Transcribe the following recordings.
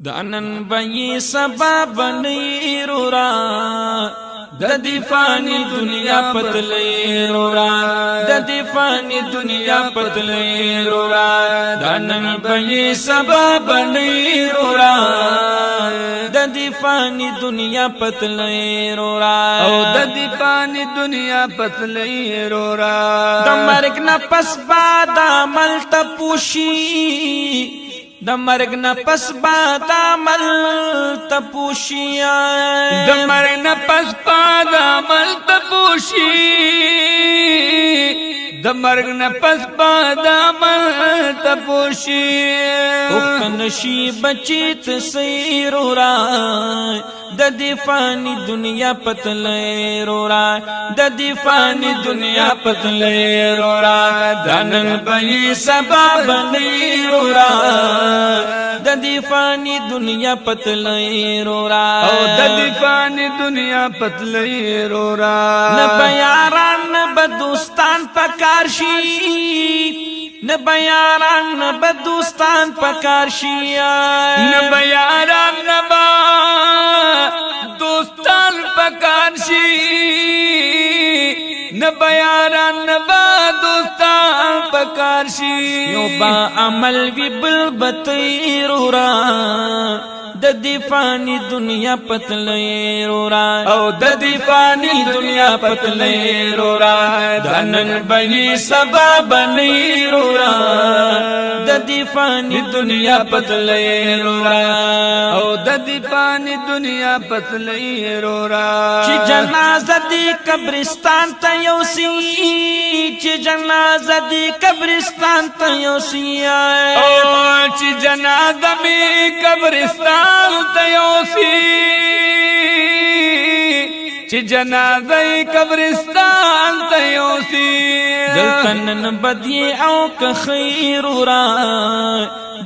دانن بئی سبب نیرورا ددی فانی دنیا پتلی رورا ددی فانی دنیا پتلی رورا دانن بئی سبب نیرورا ددی فانی دنیا پتلی رورا او ددی فانی دنیا پتلی رورا دمرگ نپس بعد عمل تپوشی دمرگ نپس بعد عمل تپوشی دمرگ نپس بعد عمل تپوشی دمرگ نپس بعد عمل تپوشی اختنشی بچیت سیرورا ددی فانی دنیا پتلی رورا ددی فانی دنیا پتلی رورا دانن بئی سبب نیرورا ددی فانی دنیا پتلی رورا او ددی فانی دنیا پتلی رورا نبیاران نبدوستان پکارشی نبیاران نبدوستان پکارشی نبیاران نبا دوستان پکارشی نبیاران نبا دوستان پکارشی یو با عمل وی بل بطیرورا ددی فانی دنیا پتلی رورا او ددی فانی دنیا پتلی رورا دانن بئی سبب نیرورا ددی فانی دنیا پتلی رورا او ددی فانی دنیا پتلی رورا چی جنازه دی قبرستان تا یوسی چی جنازه دی قبرستان تا یوسی او چی جنازه می قبرستان تیوسی چی جنازه قبرستان تیوسی دلتنن بدی او که خیرورا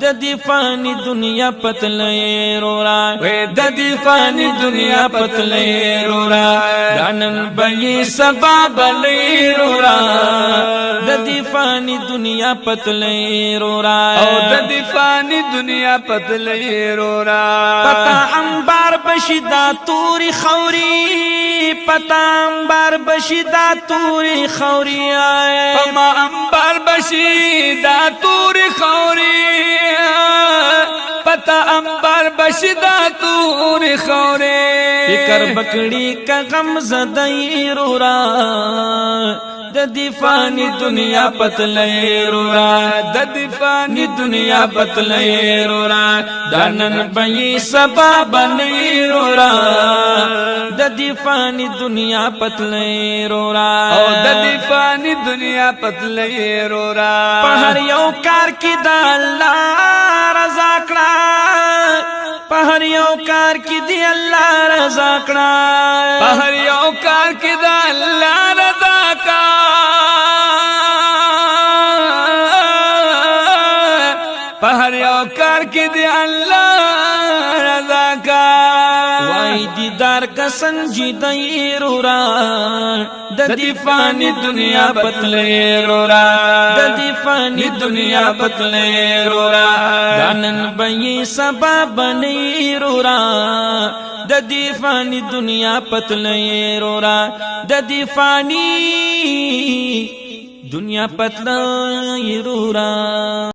ددی فانی دنیا پتلی رورا ددی فانی دنیا پتلی رورا دانن بئی سبب نیرورا ددی فانی دنیا پتلی رورا او ددی فانی دنیا پتلی رورا پتا انبار بشیدا توری خوری پتا انبار بشیدا توری خوری پما انبار بشیدا توری خوری پتا انبار بشیدا توری خوری فکر بکڑی کا غم زدائی رورا ددی فانی دنیا پتلی رورا ددی فانی دنیا پتلی رورا دانن بئی سبب نیرورا ددی فانی دنیا پتلی رورا او ددی فانی دنیا پتلی رورا پہر یو کار کی دا اللہ رضا کڑا پہر یو کار کی دی اللہ رضا کڑا پہر یو کار کی دا اللہ رضا کا پہر یو کار کی دی اللہ رضا کا وائی دیدار کا سنجیدائی رورا ددی فانی دنیا پتلی رورا ددی فانی دنیا پتلی رورا دانن بئی سبب نیرورا ددی فانی دنیا پتلی رورا ددی فانی دنیا پتلی رورا